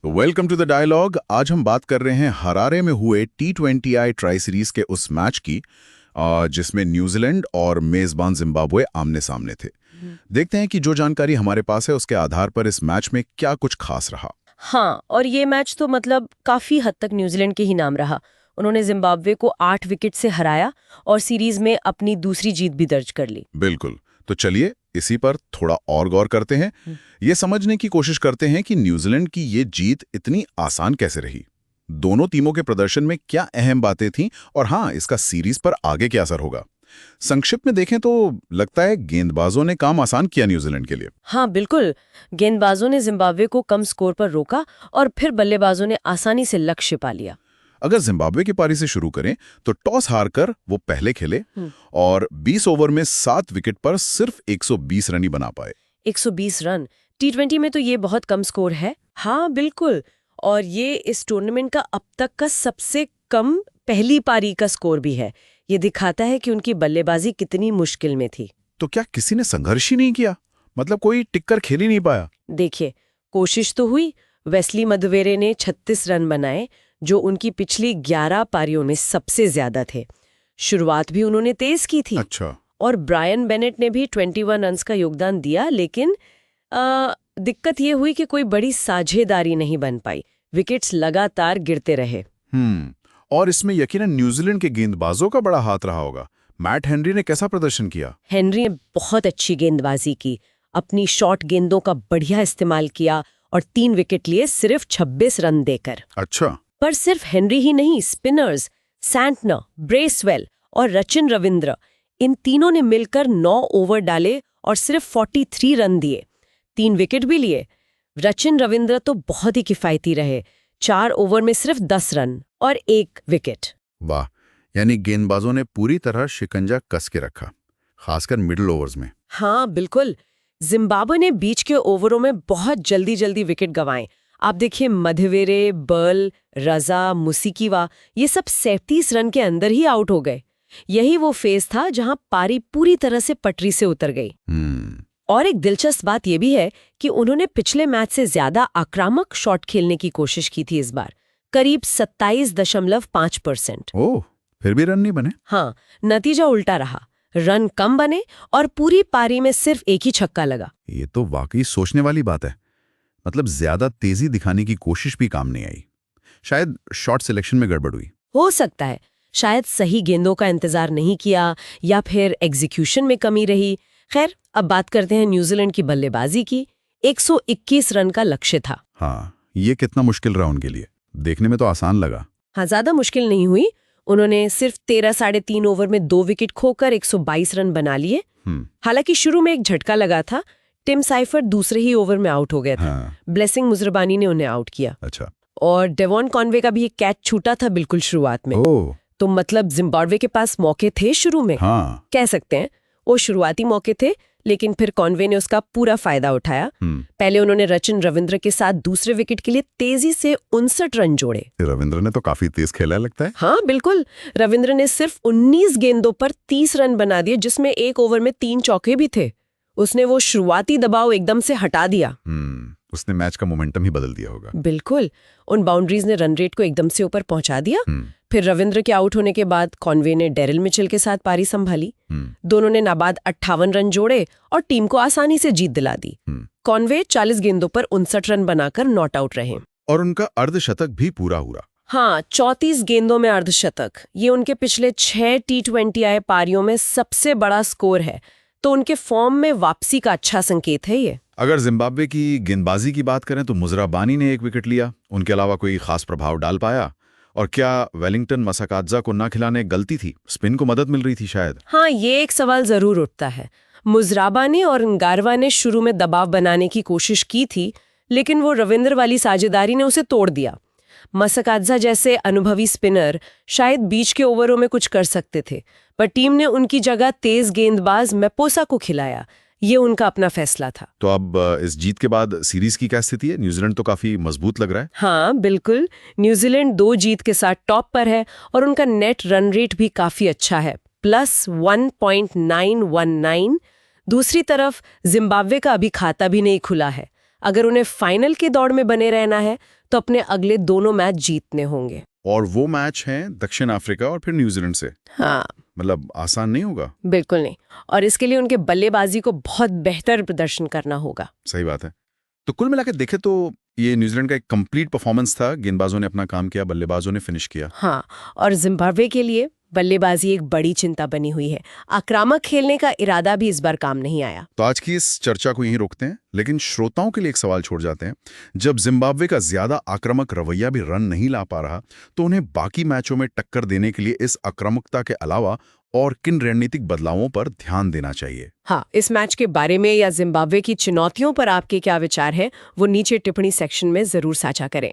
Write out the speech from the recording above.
Welcome to the dialogue. आज हम बात कर रहे हैं हरारे में हुए T20I ट्राई सीरीज के उस मैच की जिसमें न्यूजीलैंड और मेजबान जिम्बाब्वे आमने सामने थे। देखते हैं कि जो जानकारी हमारे पास है उसके आधार पर इस मैच में क्या कुछ खास रहा। हाँ, और ये मैच तो मतलब काफी हद तक न्यूजीलैंड के ही नाम रहा। उन्होंने जिम्बाब्वे को 8 विकेट से हराया और सीरीज में अपनी दूसरी जीत भी दर्ज कर ली। बिल्कुल, तो चलिए इसी पर थोड़ा और गौर करते हैं। ये समझने की कोशिश करते हैं कि न्यूजीलैंड की ये जीत इतनी आसान कैसे रही। दोनों टीमों के प्रदर्शन में क्या अहम बातें थीं और हाँ, इसका सीरीज पर आगे क्या असर होगा। संक्षिप्त में देखें तो लगता है गेंदबाजों ने काम आसान किया न्यूजीलैंड के लिए। हाँ बिल्कुल, गेंदबाजों ने जिम्बाब्वे को कम स्कोर पर रोका और फिर बल्लेबाजों ने आसानी से लक्ष्य पा लिया। अगर जिम्बाब्वे की पारी से शुरू करें तो टॉस हारकर वो पहले खेले और 20 ओवर में 7 विकेट पर सिर्फ 120 रन ही बना पाए। 120 रन T20 में तो ये बहुत कम स्कोर है। हाँ बिल्कुल, और ये इस टूर्नामेंट का अब तक का सबसे कम पहली पारी का स्कोर भी है। ये दिखाता है कि उनकी बल्लेबाजी कितनी मुश्किल में थी। तो क्या किसी ने संघर्ष ही नहीं किया? मतलब कोई टिककर खेल ही नहीं पाया? देखिए, कोशिश तो हुई। वेस्ली मधवेरे ने 36 रन बनाए, जो उनकी पिछली 11 पारियों में सबसे ज्यादा थे। शुरुआत भी उन्होंने तेज की थी। अच्छा। और ब्रायन बेनेट ने भी 21 रन्स का योगदान दिया, लेकिन दिक्कत ये हुई कि कोई बड़ी साझेदारी नहीं बन पाई। विकेट्स लगातार गिरते रहे। और इसमें यकीनन न्यूजीलैंड के गेंदबाजों का बड़ा हाथ रहा होगा। मैट हेनरी ने कैसा प्रदर्शन किया? हेनरी ने बहुत अच्छी गेंदबाजी की, अपनी शॉर्ट गेंदों का बढ़िया इस्तेमाल किया और 3 विकेट लिए सिर्फ 26 रन देकर। अच्छा। पर सिर्फ हेनरी ही नहीं, स्पिनर्स सैंटनर, ब्रेसवेल और रचिन रविंद्र, इन तीनों ने मिलकर 9 ओवर डाले और सिर्फ 43 रन दिए। 3 विकेट भी लिए। रचिन रविंद्र तो बहुत ही किफायती रहे, 4 ओवर में सिर्फ 10 रन और 1 विकेट। वाह, यानी गेंदबाजों ने पूरी तरह शिकंजा कस के रखा, खासकर मिडिल ओवर्स में। हाँ बिल्कुल, जिम्बाब्वे ने बीच के ओवरों में बहुत जल्दी जल्दी विकेट गंवाए। आप देखिए, मधवेरे, बर्ल, रजा, मुसीकीवा, ये सब 37 रन के अंदर ही आउट हो गए। यही वो फेज था जहां पारी पूरी तरह से पटरी से उतर गई। और एक दिलचस्प बात यह भी है कि उन्होंने पिछले मैच से ज्यादा आक्रामक शॉट खेलने की कोशिश की थी इस बार, करीब 27.5%। ओह, फिर भी रन नहीं बने? हाँ, नतीजा उल्टा रहा। रन कम बने और पूरी पारी में सिर्फ एक ही छक्का लगा। ये तो वाकई सोचने वाली बात है। मतलब ज्यादा तेजी दिखाने की कोशिश भी काम नहीं आई। शायद शॉट सिलेक्शन में गड़बड़ हुई। हो सकता है, शायद सही गेंदों का इंतजार नहीं किया या फिर एग्जीक्यूशन में कमी रही। खैर, अब बात करते हैं न्यूजीलैंड की बल्लेबाजी की। 121 रन का लक्ष्य था। हाँ, ये कितना मुश्किल रहा उनके लिए? देखने में तो आसान लगा। हाँ, ज्यादा मुश्किल नहीं हुई। उन्होंने सिर्फ 13 साढ़े 3 ओवर में 2 विकेट खोकर 122 रन बना लिए। हालांकि शुरू में एक झटका लगा था। टिम साइफर दूसरे ही ओवर में आउट हो गया था। ब्लेसिंग मुजरबानी ने उन्हें आउट किया। अच्छा। और डेवॉन कॉनवे का भी एक कैच छूटा था बिल्कुल शुरुआत में। तो मतलब जिम्बाब्वे के पास मौके थे शुरू में। कह सकते हैं वो शुरुआती मौके थे, लेकिन फिर कॉनवे ने उसका पूरा फायदा उठाया। पहले उन्होंने रचिन रविंद्र के साथ दूसरे विकेट के लिए तेजी से 59 रन जोड़े। रविंद्र ने तो काफी तेज खेला लगता है। हाँ बिल्कुल, रविंद्र ने सिर्फ 19 गेंदों पर 30 रन बना दिए, जिसमें एक ओवर में 3 चौके भी थे। उसने वो शुरुआती दबाव एकदम से हटा दिया। उसने मैच का मोमेंटम ही बदल दिया होगा। बिल्कुल, उन बाउंड्रीज ने रन रेट को एकदम से ऊपर पहुंचा दिया। फिर रविंद्र के आउट होने के बाद कॉनवे ने डेरिल मिचेल के साथ पारी संभाली। दोनों ने नाबाद 58 रन जोड़े और टीम को आसानी से जीत दिला दी। कॉनवे 40 गेंदों पर 59 रन बनाकर नॉट आउट रहे और उनका अर्धशतक भी पूरा हुआ। हाँ, 34 गेंदों में अर्धशतक, ये उनके पिछले 6 T20I पारियों में सबसे बड़ा स्कोर है। तो उनके फॉर्म में वापसी का अच्छा संकेत है ये। अगर जिम्बाब्वे की गेंदबाजी की बात करें तो मुजराबानी ने 1 विकेट लिया। उनके अलावा कोई खास प्रभाव डाल पाया? और क्या वेलिंगटन मसाकाद्जा को ना खिलाने गलती थी? स्पिन को मदद मिल रही थी शायद। हाँ, ये एक सवाल जरूर उठता है। मुजराबानी और नगारवा ने शुरू में दबाव बनाने की कोशिश की थी, लेकिन वो रविंद्र वाली साझेदारी ने उसे तोड़ दिया। मसाकाद्जा जैसे अनुभवी स्पिनर शायद बीच के ओवरों में कुछ कर सकते थे, पर टीम ने उनकी जगह तेज गेंदबाज मैपोसा को खिलाया। ये उनका अपना फैसला था। तो अब इस जीत के बाद सीरीज की क्या स्थिति है? न्यूजीलैंड तो काफी मजबूत लग रहा है। हाँ बिल्कुल, न्यूजीलैंड 2 जीत के साथ टॉप पर है और उनका नेट रन रेट भी काफी अच्छा है, +1.919। दूसरी तरफ जिम्बाब्वे का अभी खाता भी नहीं खुला है। अगर उन्हें फाइनल के दौड़ में बने रहना है तो अपने अगले दोनों मैच जीतने होंगे। और वो मैच हैं दक्षिण अफ्रीका और फिर न्यूजीलैंड से। हाँ, मतलब आसान नहीं होगा। बिल्कुल नहीं। और इसके लिए उनके बल्लेबाजी को बहुत बेहतर प्रदर्शन करना होगा। सही बात है। तो कुल मिलाकर देखें तो ये न्यूजीलैंड का एक कंप्लीट परफॉर्मेंस था। गेंदबाजों ने अपना काम किया, बल्लेबाजों ने फिनिश किया। हाँ, और जिम्बाब्वे के लिए बल्लेबाजी एक बड़ी चिंता बनी हुई है। आक्रामक खेलने का इरादा भी इस बार काम नहीं आया। तो आज की इस चर्चा को यहीं रोकते हैं, लेकिन श्रोताओं के लिए एक सवाल छोड़ जाते हैं। जब जिम्बाब्वे का ज्यादा आक्रामक रवैया भी रन नहीं ला पा रहा, तो उन्हें बाकी मैचों में टक्कर देने के लिए इस आक्रामकता के अलावा और किन रणनीतिक बदलावों पर ध्यान देना चाहिए? हाँ, इस मैच के बारे में या जिम्बाब्वे की चुनौतियों पर आपके क्या विचार है, वो नीचे टिप्पणी सेक्शन में जरूर साझा करें।